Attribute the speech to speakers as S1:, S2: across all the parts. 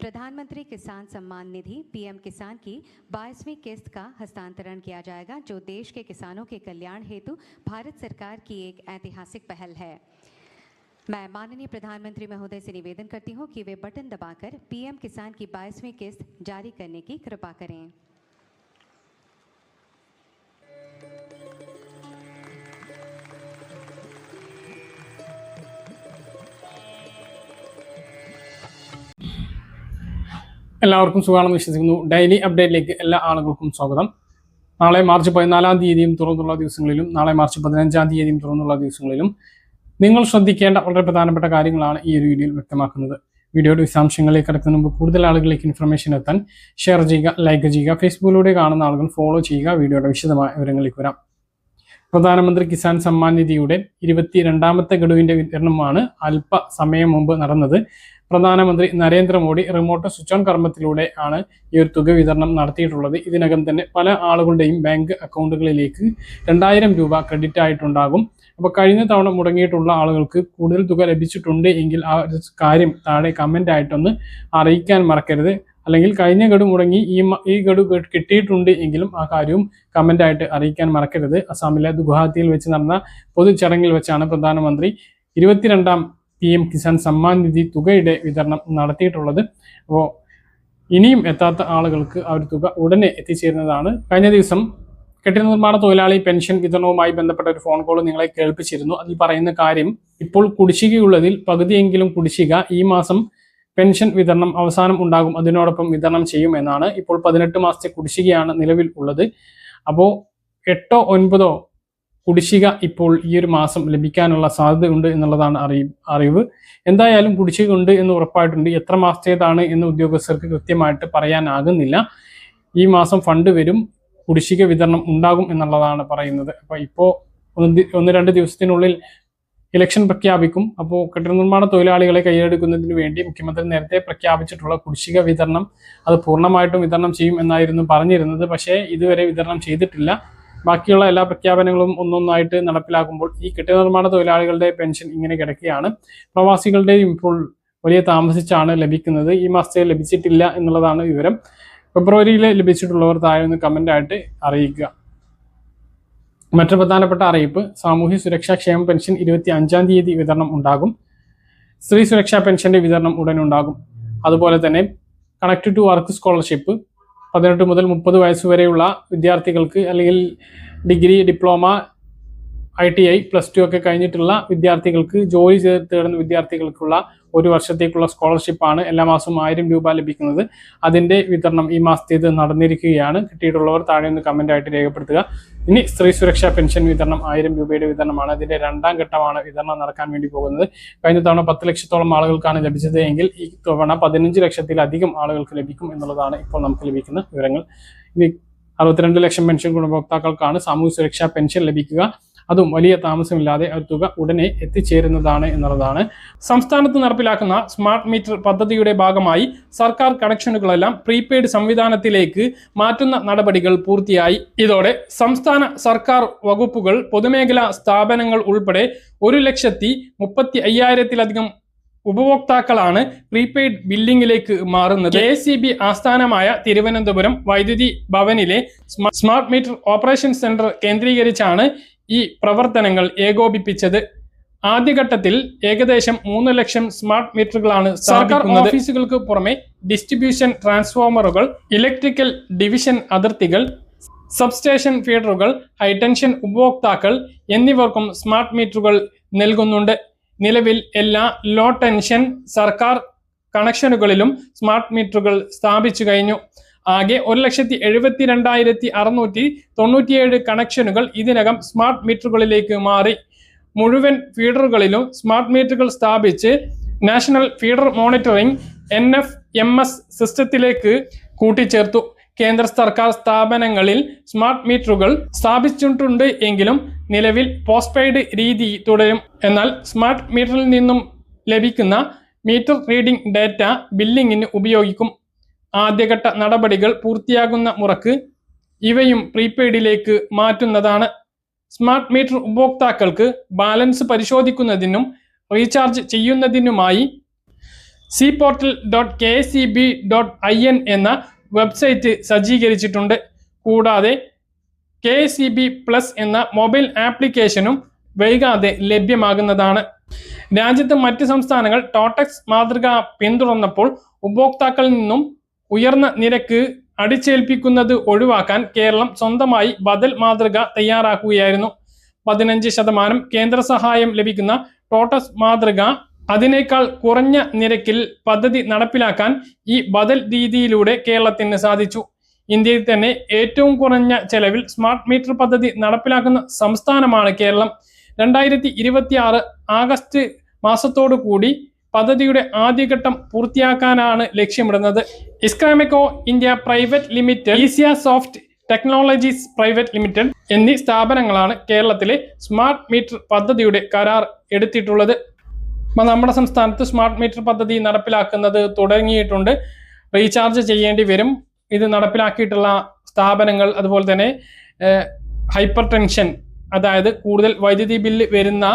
S1: प्रधानमंत्री किसान सम्मान निधि पीएम किसान की 22वीं किस्त का हस्तांतरण किया जाएगा, जो देश के किसानों के कल्याण हेतु भारत सरकार की एक ऐतिहासिक पहल है। मैं माननीय प्रधानमंत्री महोदय से निवेदन करती हूं कि वे बटन दबाकर पीएम किसान की 22वीं किस्त जारी करने की कृपा करें।
S2: എല്ലാവർക്കും സുഖമാണെന്ന് വിശ്വസിക്കുന്നു. ഡെയിലി അപ്ഡേറ്റിലേക്ക് എല്ലാ ആളുകൾക്കും സ്വാഗതം. നാളെ മാർച്ച് 14-ാം തീയതിയും തുറന്നുള്ള ദിവസങ്ങളിലും നാളെ മാർച്ച് 15-ാം തീയതിയും തുറന്നുള്ള ദിവസങ്ങളിലും നിങ്ങൾ ശ്രദ്ധിക്കേണ്ട വളരെ പ്രധാനപ്പെട്ട കാര്യങ്ങളാണ് ഈ ഒരു വീഡിയോയിൽ വ്യക്തമാക്കുന്നത്. വീഡിയോയുടെ വിശദാംശങ്ങളിലേക്ക് കടക്കുന്നതിന് മുമ്പ് കൂടുതൽ ആളുകളിലേക്ക് ഇൻഫർമേഷൻ എത്താൻ ഷെയർ ചെയ്യുക, ലൈക്ക് ചെയ്യുക, ഫേസ്ബുക്കിലൂടെ കാണുന്ന ആളുകൾ ഫോളോ ചെയ്യുക. വീഡിയോയുടെ വിശദമായ വിവരങ്ങളിലേക്ക് വരാം. പ്രധാനമന്ത്രി കിസാൻ സമ്മാൻ നിധിയുടെ 22ാമത്തെ ഗഡുവിന്റെ വിതരണമാണ് അല്പസമയം മുമ്പ് നടന്നത്. പ്രധാനമന്ത്രി നരേന്ദ്രമോദി റിമോട്ട് സ്വിച്ച് ഓൺ കർമ്മത്തിലൂടെ ആണ് ഈ ഒരു തുക വിതരണം നടത്തിയിട്ടുള്ളത്. ഇതിനകം തന്നെ പല ആളുകളുടെയും ബാങ്ക് അക്കൗണ്ടുകളിലേക്ക് 2000 രൂപ ക്രെഡിറ്റ് ആയിട്ടുണ്ടാകും. അപ്പോൾ കഴിഞ്ഞ തവണ മുടങ്ങിയിട്ടുള്ള ആളുകൾക്ക് കൂടുതൽ തുക ലഭിച്ചിട്ടുണ്ട് എങ്കിൽ ആ ഒരു കാര്യം താഴെ കമന്റ് ആയിട്ടൊന്ന് അറിയിക്കാൻ മറക്കരുത്. അല്ലെങ്കിൽ കഴിഞ്ഞ ഗഡു മുടങ്ങി ഈ ഗഡു കിട്ടിയിട്ടുണ്ട് എങ്കിലും ആ കാര്യവും കമന്റ് ആയിട്ട് അറിയിക്കാൻ മറക്കരുത്. അസാമിലെ ഗുവാഹത്തിയിൽ വെച്ച് നടന്ന പൊതുചടങ്ങിൽ വെച്ചാണ് പ്രധാനമന്ത്രി 22ാം PM കിസാൻ സമ്മാൻ നിധി തുകയുടെ വിതരണം നടത്തിയിട്ടുള്ളത്. അപ്പോൾ ഇനിയും എത്താത്ത ആളുകൾക്ക് ആ ഒരു തുക ഉടനെ എത്തിച്ചേരുന്നതാണ്. കഴിഞ്ഞ ദിവസം കെട്ടിട നിർമ്മാണ തൊഴിലാളി പെൻഷൻ വിതരണവുമായി ബന്ധപ്പെട്ട ഒരു ഫോൺ കോൾ നിങ്ങളെ കേൾപ്പിച്ചിരുന്നു. അതിൽ പറയുന്ന കാര്യം, ഇപ്പോൾ കുടിശ്ശികയുള്ളതിൽ പകുതിയെങ്കിലും കുടിശ്ശിക ഈ മാസം പെൻഷൻ വിതരണം അവസാനം ഉണ്ടാകും, അതിനോടൊപ്പം വിതരണം ചെയ്യും എന്നാണ്. ഇപ്പോൾ 18 മാസത്തെ കുടിശ്ശികയാണ് നിലവിൽ ഉള്ളത്. അപ്പോൾ 8 or 9 കുടിശ്ശിക ഇപ്പോൾ ഈ ഒരു മാസം ലഭിക്കാനുള്ള സാധ്യതയുണ്ട് എന്നുള്ളതാണ് അറിവ്. എന്തായാലും കുടിശ്ശിക ഉണ്ട് എന്ന് ഉറപ്പായിട്ടുണ്ട്. എത്ര മാസത്തേതാണ് എന്ന് ഉദ്യോഗസ്ഥർക്ക് കൃത്യമായിട്ട് പറയാനാകുന്നില്ല. ഈ മാസം ഫണ്ട് വരും, കുടിശ്ശിക വിതരണം ഉണ്ടാകും എന്നുള്ളതാണ് പറയുന്നത്. അപ്പോൾ ഇപ്പോൾ 1-2 ദിവസത്തിനുള്ളിൽ ഇലക്ഷൻ പ്രഖ്യാപിക്കും. അപ്പോൾ കെട്ടിട നിർമ്മാണ തൊഴിലാളികളെ കൈയെടുക്കുന്നതിന് വേണ്ടി മുഖ്യമന്ത്രി നേരത്തെ പ്രഖ്യാപിച്ചിട്ടുള്ള കുടിശ്ശിക വിതരണം അത് പൂർണ്ണമായിട്ടും വിതരണം ചെയ്യും എന്നായിരുന്നു പറഞ്ഞിരുന്നത്. പക്ഷേ ഇതുവരെ വിതരണം ചെയ്തിട്ടില്ല. ബാക്കിയുള്ള എല്ലാ പ്രഖ്യാപനങ്ങളും ഒന്നൊന്നായിട്ട് നടപ്പിലാക്കുമ്പോൾ ഈ കെട്ടിട നിർമ്മാണ തൊഴിലാളികളുടെ പെൻഷൻ ഇങ്ങനെ കിടക്കുകയാണ്. പ്രവാസികളുടെയും ഇപ്പോൾ വലിയ താമസിച്ചാണ് ലഭിക്കുന്നത്. ഈ മാസത്തെ ലഭിച്ചിട്ടില്ല എന്നുള്ളതാണ് വിവരം. ഫെബ്രുവരിയിൽ ലഭിച്ചിട്ടുള്ളവർ താഴെ നിന്ന് കമന്റ് ആയിട്ട് അറിയിക്കുക. മറ്റു പ്രധാനപ്പെട്ട അറിയിപ്പ്, സാമൂഹ്യ സുരക്ഷാ ക്ഷേമ പെൻഷൻ 25-ാം തീയതി വിതരണം ഉണ്ടാകും. സ്ത്രീ സുരക്ഷാ പെൻഷന്റെ വിതരണം ഉടനുണ്ടാകും. അതുപോലെ തന്നെ കണക്ട് ടു വർക്ക് സ്കോളർഷിപ്പ് 18 മുതൽ 30 വയസ്സ് വരെയുള്ള വിദ്യാർത്ഥികൾക്ക്, അല്ലെങ്കിൽ ഡിഗ്രി, ഡിപ്ലോമ, ITI, +2 ഒക്കെ കഴിഞ്ഞിട്ടുള്ള വിദ്യാർത്ഥികൾക്ക്, ജോലി തേടുന്ന വിദ്യാർത്ഥികൾക്കുള്ള 1 വർഷത്തേക്കുള്ള സ്കോളർഷിപ്പാണ് എല്ലാ മാസവും 1000 രൂപ ലഭിക്കുന്നത്. അതിന്റെ വിതരണം ഈ മാസത്തേത് നടന്നിരിക്കുകയാണ്. കിട്ടിയിട്ടുള്ളവർ താഴെ നിന്ന് കമന്റ് ആയിട്ട് രേഖപ്പെടുത്തുക. ഇനി സ്ത്രീ സുരക്ഷാ പെൻഷൻ വിതരണം 1000 രൂപയുടെ വിതരണമാണ്. അതിന്റെ 2ാം ഘട്ടമാണ് വിതരണം നടക്കാൻ വേണ്ടി പോകുന്നത്. കഴിഞ്ഞ തവണ 10 ലക്ഷത്തോളം ആളുകൾക്കാണ് ലഭിച്ചത് എങ്കിൽ ഈ തവണ 15 ലക്ഷത്തിലധികം ആളുകൾക്ക് ലഭിക്കും എന്നുള്ളതാണ് ഇപ്പോൾ നമുക്ക് ലഭിക്കുന്ന വിവരങ്ങൾ. ഇനി 62 ലക്ഷം പെൻഷൻ ഗുണഭോക്താക്കൾക്കാണ് സാമൂഹ്യ സുരക്ഷാ പെൻഷൻ ലഭിക്കുക. അതും വലിയ താമസമില്ലാതെ ആ തുക ഉടനെ എത്തിച്ചേരുന്നതാണ് എന്നുള്ളതാണ്. സംസ്ഥാനത്ത് നടപ്പിലാക്കുന്ന സ്മാർട്ട് മീറ്റർ പദ്ധതിയുടെ ഭാഗമായി സർക്കാർ കണക്ഷനുകളെല്ലാം പ്രീപെയ്ഡ് സംവിധാനത്തിലേക്ക് മാറ്റുന്ന നടപടികൾ പൂർത്തിയായി. ഇതോടെ സംസ്ഥാന സർക്കാർ വകുപ്പുകൾ, പൊതുമേഖലാ സ്ഥാപനങ്ങൾ ഉൾപ്പെടെ 1,35,000-ലധികം ഉപഭോക്താക്കളാണ് പ്രീപെയ്ഡ് ബില്ലിംഗിലേക്ക് മാറുന്നത്. KSEB ആസ്ഥാനമായ തിരുവനന്തപുരം വൈദ്യുതി ഭവനിലെ സ്മാർട്ട് മീറ്റർ ഓപ്പറേഷൻ സെന്റർ കേന്ദ്രീകരിച്ചാണ് ഈ പ്രവർത്തനങ്ങൾ ഏകോപിപ്പിച്ചത്. ആദ്യഘട്ടത്തിൽ ഏകദേശം 3 ലക്ഷം സ്മാർട്ട് മീറ്ററുകളാണ് സർക്കാർ ഓഫീസുകൾക്ക് പുറമെ ഡിസ്ട്രിബ്യൂഷൻ ട്രാൻസ്ഫോമറുകൾ, ഇലക്ട്രിക്കൽ ഡിവിഷൻ അതിർത്തികൾ, സബ്സ്റ്റേഷൻ ഫീഡറുകൾ, ഹൈടെൻഷൻ ഉപഭോക്താക്കൾ എന്നിവർക്കും സ്മാർട്ട് മീറ്ററുകൾ നൽകുന്നുണ്ട്. നിലവിൽ എല്ലാ ലോ ടെൻഷൻ സർക്കാർ കണക്ഷനുകളിലും സ്മാർട്ട് മീറ്ററുകൾ സ്ഥാപിച്ചു കഴിഞ്ഞു. ആകെ 1,72,697 കണക്ഷനുകൾ ഇതിനകം സ്മാർട്ട് മീറ്ററുകളിലേക്ക് മാറി. മുഴുവൻ ഫീഡറുകളിലും സ്മാർട്ട് മീറ്ററുകൾ സ്ഥാപിച്ച് നാഷണൽ ഫീഡർ മോണിറ്ററിംഗ് NFMS സിസ്റ്റത്തിലേക്ക് കൂട്ടിച്ചേർത്തു. കേന്ദ്ര സർക്കാർ സ്ഥാപനങ്ങളിൽ സ്മാർട്ട് മീറ്ററുകൾ സ്ഥാപിച്ചിട്ടുണ്ട് എങ്കിലും നിലവിൽ പോസ്റ്റ്പെയ്ഡ് രീതി തുടരും. എന്നാൽ സ്മാർട്ട് മീറ്ററിൽ നിന്നും ലഭിക്കുന്ന മീറ്റർ റീഡിംഗ് ഡാറ്റ ബില്ലിങ്ങിന് ഉപയോഗിക്കും. ആദ്യഘട്ട നടപടികൾ പൂർത്തിയാകുന്ന മുറക്ക് ഇവയും പ്രീപെയ്ഡിലേക്ക് മാറ്റുന്നതാണ്. സ്മാർട്ട് മീറ്റർ ഉപഭോക്താക്കൾക്ക് ബാലൻസ് പരിശോധിക്കുന്നതിനും റീചാർജ് ചെയ്യുന്നതിനുമായി cportal.kcb.in എന്ന വെബ്സൈറ്റ് സജ്ജീകരിച്ചിട്ടുണ്ട്. കൂടാതെ KCB പ്ലസ് എന്ന മൊബൈൽ ആപ്ലിക്കേഷനും വൈകാതെ ലഭ്യമാകുന്നതാണ്. രാജ്യത്ത് മറ്റ് സംസ്ഥാനങ്ങൾ ടോട്ടക്സ് മാതൃക പിന്തുടർന്നപ്പോൾ ഉപഭോക്താക്കളിൽ നിന്നും ഉയർന്ന നിരക്ക് അടിച്ചേൽപ്പിക്കുന്നത് ഒഴിവാക്കാൻ കേരളം സ്വന്തമായി ബദൽ മാതൃക തയ്യാറാക്കുകയായിരുന്നു. 15% കേന്ദ്ര സഹായം ലഭിക്കുന്ന ടോട്ടക്സ് മാതൃക അതിനേക്കാൾ കുറഞ്ഞ നിരക്കിൽ പദ്ധതി നടപ്പിലാക്കാൻ ഈ ബദൽ രീതിയിലൂടെ കേരളത്തിന് സാധിച്ചു. ഇന്ത്യയിൽ തന്നെ ഏറ്റവും കുറഞ്ഞ ചെലവിൽ സ്മാർട്ട് മീറ്റർ പദ്ധതി നടപ്പിലാക്കുന്ന സംസ്ഥാനമാണ് കേരളം. 2026 ആഗസ്റ്റ് മാസത്തോടു കൂടി പദ്ധതിയുടെ ആദ്യഘട്ടം പൂർത്തിയാക്കാനാണ് ലക്ഷ്യമിടുന്നത്. ഇസ്ക്രാമെക്കോ ഇന്ത്യ പ്രൈവറ്റ് ലിമിറ്റഡ്, ഈസിയ സോഫ്റ്റ് ടെക്നോളജീസ് പ്രൈവറ്റ് ലിമിറ്റഡ് എന്നീ സ്ഥാപനങ്ങളാണ് കേരളത്തിലെ സ്മാർട്ട് മീറ്റർ പദ്ധതിയുടെ കരാർ എടുത്തിട്ടുള്ളത്. നമ്മുടെ സംസ്ഥാനത്ത് സ്മാർട്ട് മീറ്റർ പദ്ധതി നടപ്പിലാക്കുന്നത് തുടങ്ങിയിട്ടുണ്ട്. റീചാർജ് ചെയ്യേണ്ടി വരും. ഇത് നടപ്പിലാക്കിയിട്ടുള്ള സ്ഥാപനങ്ങൾ, അതുപോലെ തന്നെ ഹൈപ്പർ ടെൻഷൻ, അതായത് കൂടുതൽ വൈദ്യുതി ബില്ല് വരുന്ന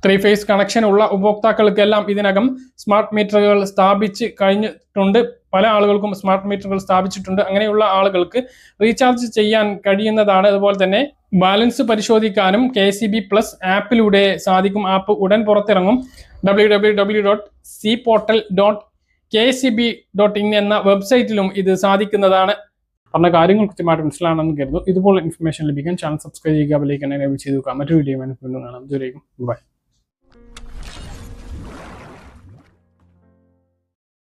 S2: 3 ഫേസ് കണക്ഷൻ ഉള്ള ഉപഭോക്താക്കൾക്കെല്ലാം ഇതിനകം സ്മാർട്ട് മീറ്ററുകൾ സ്ഥാപിച്ച് കഴിഞ്ഞിട്ടുണ്ട്. പല ആളുകൾക്കും സ്മാർട്ട് മീറ്ററുകൾ സ്ഥാപിച്ചിട്ടുണ്ട്. അങ്ങനെയുള്ള ആളുകൾക്ക് റീചാർജ് ചെയ്യാൻ കഴിയുന്നതാണ്. അതുപോലെ തന്നെ ബാലൻസ് പരിശോധിക്കാനും KCB പ്ലസ് ആപ്പിലൂടെ സാധിക്കും. ആപ്പ് ഉടൻ പുറത്തിറങ്ങും. www.cportal.kcb.in എന്ന വെബ്സൈറ്റിലും ഇത് സാധിക്കുന്നതാണ്. പറഞ്ഞ കാര്യങ്ങൾ കൃത്യമായിട്ട് മനസ്സിലാണെന്ന് കരുതുന്നു. ഇതുപോലെ ഇൻഫർമേഷൻ ലഭിക്കാൻ ചാനൽ സബ്സ്ക്രൈബ് ചെയ്യുക, ബെൽ ഐക്കൺ എനേബിൾ ചെയ്ത് വെക്കുക. മറ്റൊരു വീഡിയോ വീണ്ടും കാണാം. ഇതുവരെയും ബൈ.